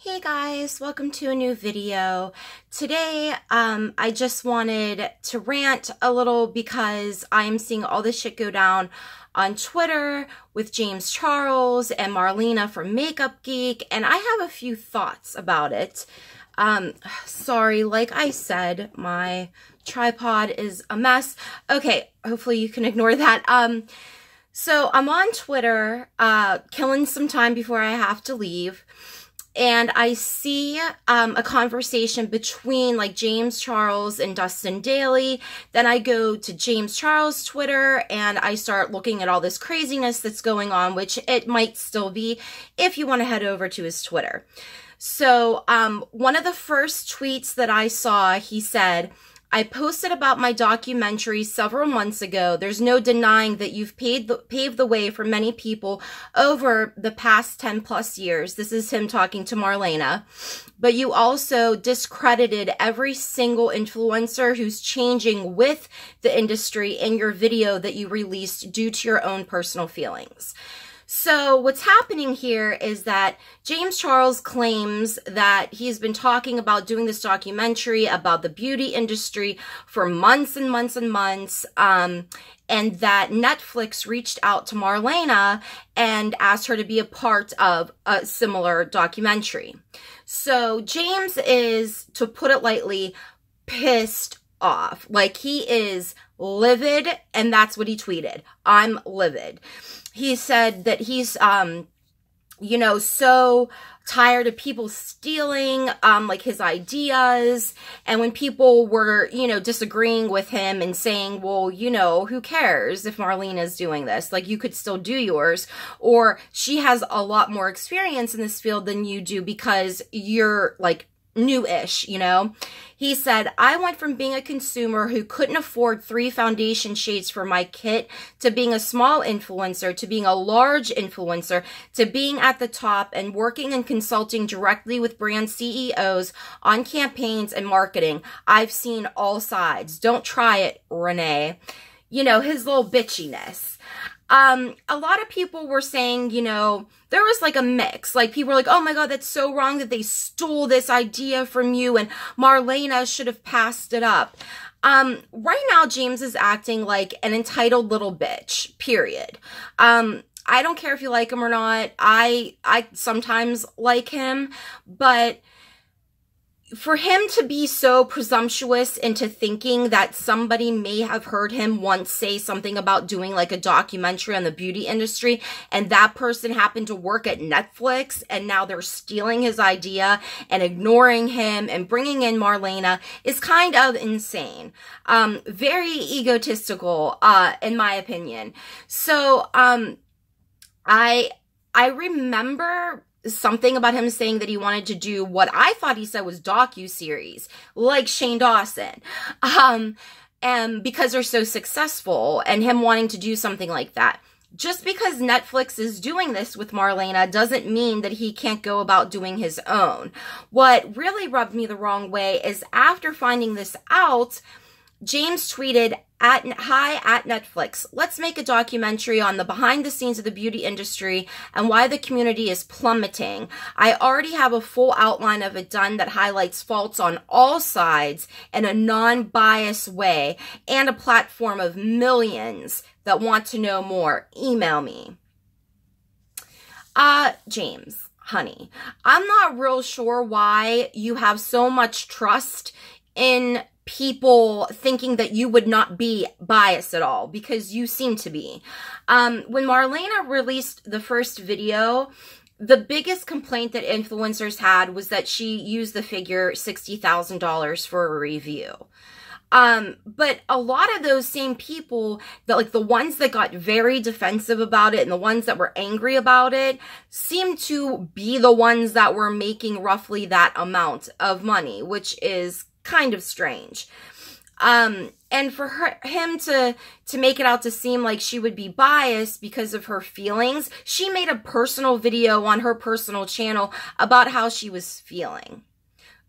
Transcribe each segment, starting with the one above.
Hey guys, welcome to a new video. Today, I just wanted to rant a little because I'm seeing all this shit go down on Twitter with James Charles and Marlena from MakeUpGeek, and I have a few thoughts about it. Sorry, like I said, my tripod is a mess. Okay, hopefully you can ignore that. So I'm on Twitter, killing some time before I have to leave. And I see a conversation between like James Charles and Dustin Daly. Then I go to James Charles' Twitter and I start looking at all this craziness that's going on, which it might still be if you want to head over to his Twitter. So one of the first tweets that I saw, he said, "I posted about my documentary several months ago. There's no denying that you've paved the way for many people over the past 10 plus years." This is him talking to Marlena. "But you also discredited every single influencer who's changing with the industry in your video that you released due to your own personal feelings." So what's happening here is that James Charles claims that he's been talking about doing this documentary about the beauty industry for months and months and months, and that Netflix reached out to Marlena and asked her to be a part of a similar documentary. So James is, to put it lightly, pissed off. Like, he is livid, and that's what he tweeted. "I'm livid." He said that he's, you know, so tired of people stealing, like, his ideas. And when people were, you know, disagreeing with him and saying, well, you know, who cares if Marlena's doing this? Like, you could still do yours. Or she has a lot more experience in this field than you do because you're, like, new-ish, you know? He said, "I went from being a consumer who couldn't afford 3 foundation shades for my kit to being a small influencer to being a large influencer to being at the top and working and consulting directly with brand CEOs on campaigns and marketing. I've seen all sides. Don't try it, Renee." You know, his little bitchiness. A lot of people were saying, you know, there was like a mix. Like, people were like, "Oh my God, that's so wrong that they stole this idea from you and Marlena should have passed it up." Right now, James is acting like an entitled little bitch, period. I don't care if you like him or not. I sometimes like him, but for him to be so presumptuous into thinking that somebody may have heard him once say something about doing like a documentary on the beauty industry, and that person happened to work at Netflix, and now they're stealing his idea and ignoring him and bringing in Marlena, is kind of insane. Very egotistical, in my opinion. So, I remember something about him saying that he wanted to do what I thought he said was docu-series, like Shane Dawson, and because they're so successful, and him wanting to do something like that. Just because Netflix is doing this with Marlena doesn't mean that he can't go about doing his own. What really rubbed me the wrong way is after finding this out, James tweeted, "Hi at Netflix. Let's make a documentary on the behind the scenes of the beauty industry and why the community is plummeting. I already have a full outline of it done that highlights faults on all sides in a non-biased way and a platform of millions that want to know more. Email me." James, honey, I'm not real sure why you have so much trust in people thinking that you would not be biased at all, because you seem to be. When Marlena released the first video, the biggest complaint that influencers had was that she used the figure $60,000 for a review. But a lot of those same people, that like the ones that got very defensive about it and the ones that were angry about it, seem to be the ones that were making roughly that amount of money, which is kind of strange. And for him to make it out to seem like she would be biased because of her feelings, she made a personal video on her personal channel about how she was feeling.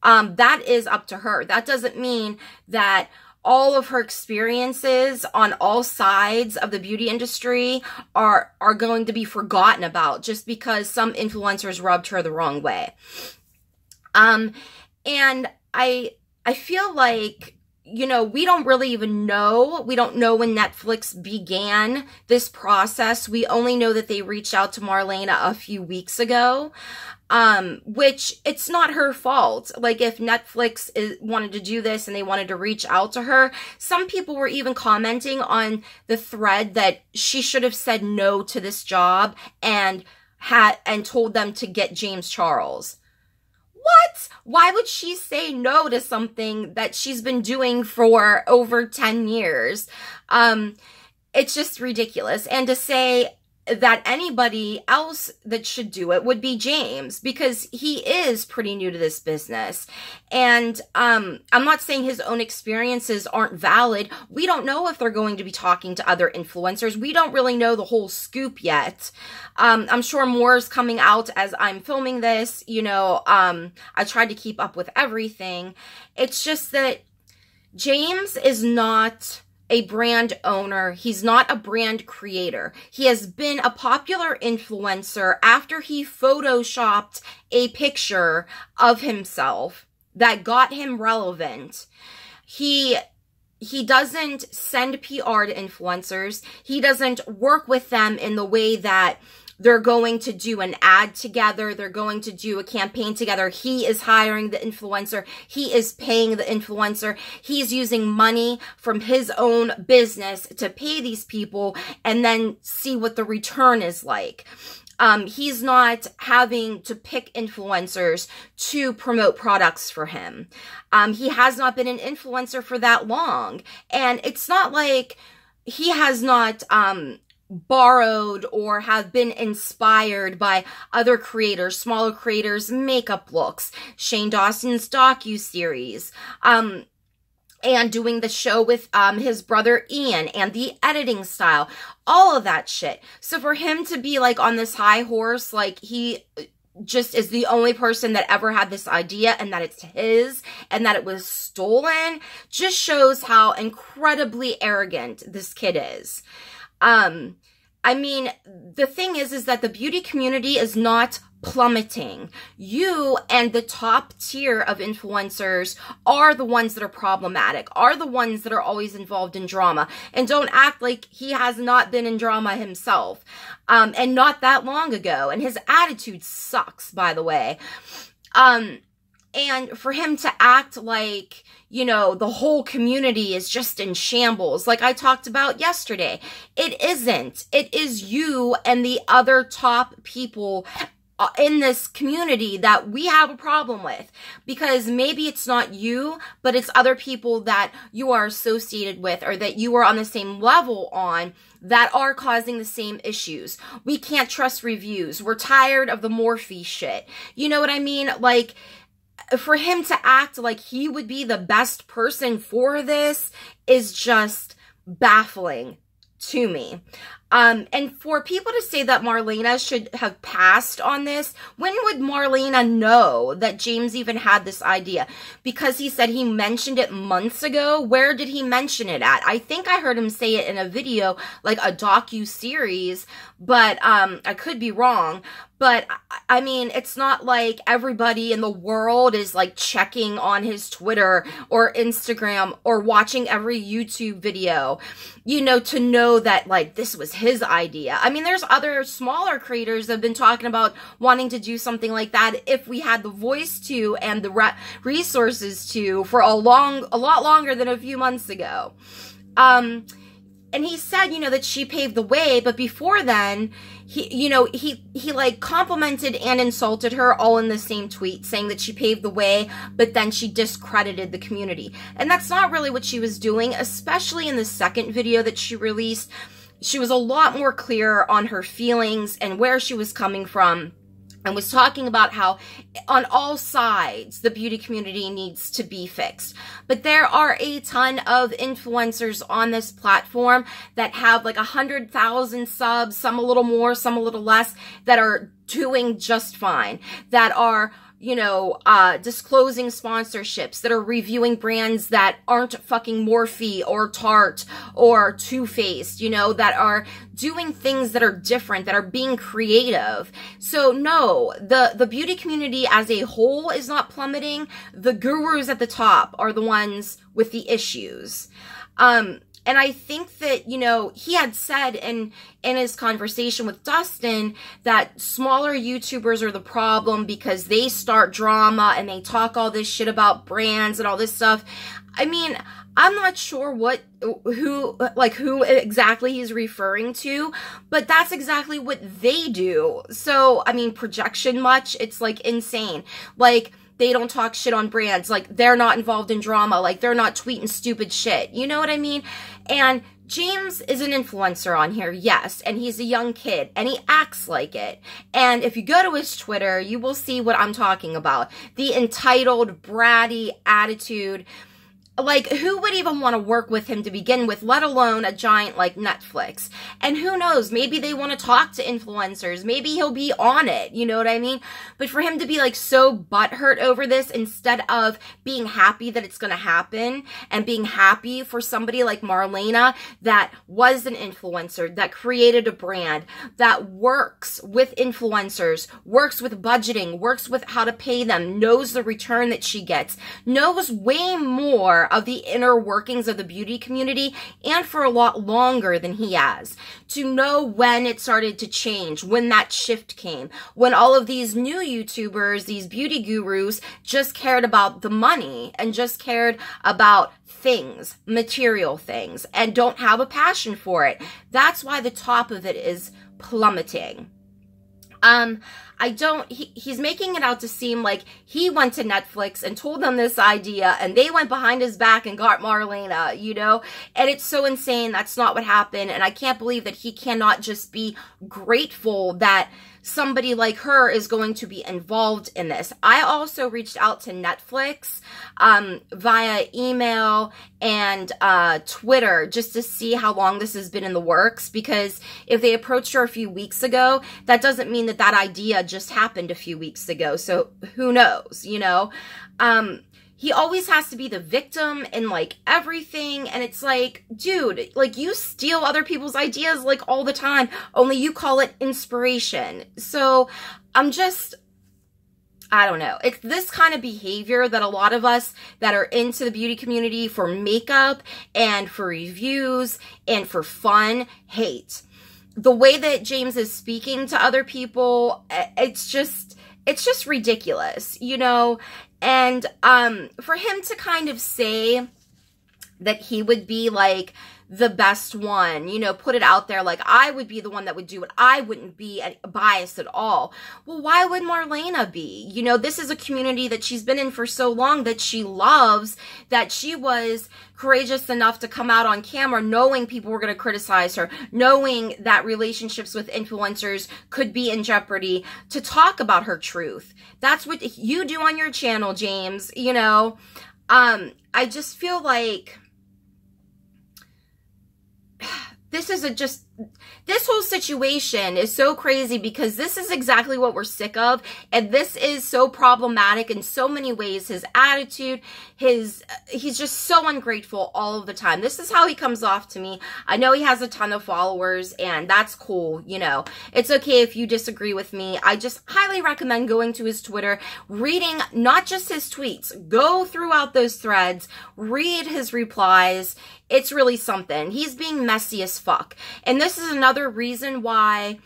That is up to her. That doesn't mean that all of her experiences on all sides of the beauty industry are going to be forgotten about just because some influencers rubbed her the wrong way. And I feel like, you know, we don't really even know. We don't know when Netflix began this process. We only know that they reached out to Marlena a few weeks ago, which it's not her fault. Like, if Netflix wanted to do this and they wanted to reach out to her, some people were even commenting on the thread that she should have said no to this job and told them to get James Charles. What? Why would she say no to something that she's been doing for over 10 years? It's just ridiculous. And to say that anybody else that should do it would be James, because he is pretty new to this business. And I'm not saying his own experiences aren't valid. We don't know if they're going to be talking to other influencers. We don't really know the whole scoop yet. I'm sure more is coming out as I'm filming this. You know, I tried to keep up with everything. It's just that James is not a brand owner. He's not a brand creator. He has been a popular influencer after he photoshopped a picture of himself that got him relevant. He doesn't send PR to influencers. He doesn't work with them in the way that they're going to do an ad together. They're going to do a campaign together. He is hiring the influencer. He is paying the influencer. He's using money from his own business to pay these people and then see what the return is like. He's not having to pick influencers to promote products for him. He has not been an influencer for that long. And it's not like he has not, borrowed or have been inspired by other creators, smaller creators, makeup looks, Shane Dawson's docu-series, and doing the show with his brother Ian, and the editing style, all of that shit. So for him to be like on this high horse, like he just is the only person that ever had this idea and that it's his and that it was stolen, just shows how incredibly arrogant this kid is. I mean, the thing is that the beauty community is not plummeting. You and the top tier of influencers are the ones that are problematic, are the ones that are always involved in drama. And don't act like he has not been in drama himself. And not that long ago. And his attitude sucks, by the way. And for him to act like, you know, the whole community is just in shambles, like I talked about yesterday. It isn't. It is you and the other top people in this community that we have a problem with, because maybe it's not you, but it's other people that you are associated with or that you are on the same level on that are causing the same issues. We can't trust reviews. We're tired of the Morphe shit. You know what I mean? Like, for him to act like he would be the best person for this is just baffling to me. And for people to say that Marlena should have passed on this, when would Marlena know that James even had this idea? Because he said he mentioned it months ago. Where did he mention it at? I think I heard him say it in a video, like a docu-series, but I could be wrong. But, I mean, it's not like everybody in the world is, like, checking on his Twitter or Instagram or watching every YouTube video, you know, to know that, like, this was his idea. I mean, there's other smaller creators that have been talking about wanting to do something like that if we had the voice to and the resources to for a lot longer than a few months ago. And he said, you know, that she paved the way, but before then, he like complimented and insulted her all in the same tweet, saying that she paved the way, but then she discredited the community. And that's not really what she was doing, especially in the second video that she released. She was a lot more clear on her feelings and where she was coming from, and was talking about how on all sides the beauty community needs to be fixed. But there are a ton of influencers on this platform that have like 100,000 subs, some a little more, some a little less, that are doing just fine, that are you know, disclosing sponsorships, that are reviewing brands that aren't fucking Morphe or Tarte or Too Faced, you know, that are doing things that are different, that are being creative. So no, the beauty community as a whole is not plummeting. The gurus at the top are the ones with the issues. And I think that, you know, he had said in his conversation with Dustin that smaller YouTubers are the problem because they start drama and they talk all this shit about brands and all this stuff. I mean, I'm not sure who exactly he's referring to, but that's exactly what they do. So, I mean, projection much, it's like insane. Like, they don't talk shit on brands. Like, they're not involved in drama. Like, they're not tweeting stupid shit. You know what I mean? And James is an influencer on here, yes. And he's a young kid. And he acts like it. And if you go to his Twitter, you will see what I'm talking about. The entitled, bratty attitude. Like, who would even want to work with him to begin with, let alone a giant like Netflix? And who knows, maybe they want to talk to influencers. Maybe he'll be on it, you know what I mean? But for him to be like so butthurt over this instead of being happy that it's going to happen and being happy for somebody like Marlena that was an influencer, that created a brand, that works with influencers, works with budgeting, works with how to pay them, knows the return that she gets, knows way more of the inner workings of the beauty community, and for a lot longer than he has, to know when it started to change, when that shift came, when all of these new YouTubers, these beauty gurus, just cared about the money and just cared about things, material things, and don't have a passion for it. That's why the top of it is plummeting. He's making it out to seem like he went to Netflix and told them this idea and they went behind his back and got Marlena, you know? And it's so insane. That's not what happened. And I can't believe that he cannot just be grateful that somebody like her is going to be involved in this. I also reached out to Netflix via email and Twitter just to see how long this has been in the works, because if they approached her a few weeks ago, that doesn't mean that that idea just happened a few weeks ago. So who knows, you know? He always has to be the victim in like everything. And it's like, dude, like you steal other people's ideas like all the time, only you call it inspiration. So I don't know. It's this kind of behavior that a lot of us that are into the beauty community for makeup and for reviews and for fun hate. The way that James is speaking to other people, it's just ridiculous, you know? And for him to kind of say that he would be like the best one, you know, put it out there like I would be the one that would do it. I wouldn't be biased at all. Well, why would Marlena be? You know, this is a community that she's been in for so long that she loves, that she was courageous enough to come out on camera knowing people were going to criticize her, knowing that relationships with influencers could be in jeopardy, to talk about her truth. That's what you do on your channel, James, you know. I just feel like this whole situation is so crazy because this is exactly what we're sick of. And this is so problematic in so many ways. His attitude, he's just so ungrateful all of the time. This is how he comes off to me. I know he has a ton of followers and that's cool. You know, it's okay if you disagree with me. I just highly recommend going to his Twitter, reading not just his tweets, go throughout those threads, read his replies. It's really something. He's being messy as fuck. And this is another reason why,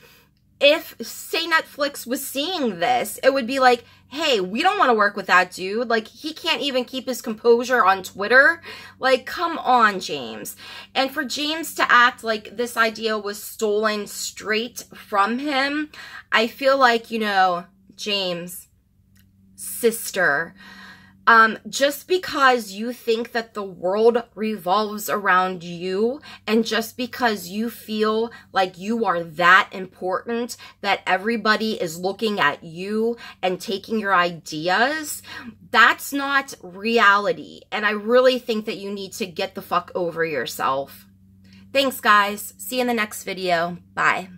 if, say, Netflix was seeing this, it would be like, hey, we don't want to work with that dude. Like, he can't even keep his composure on Twitter. Like, come on, James. And for James to act like this idea was stolen straight from him, I feel like, you know, James, sister, just because you think that the world revolves around you, and just because you feel like you are that important, that everybody is looking at you and taking your ideas, that's not reality. And I really think that you need to get the fuck over yourself. Thanks, guys. See you in the next video. Bye.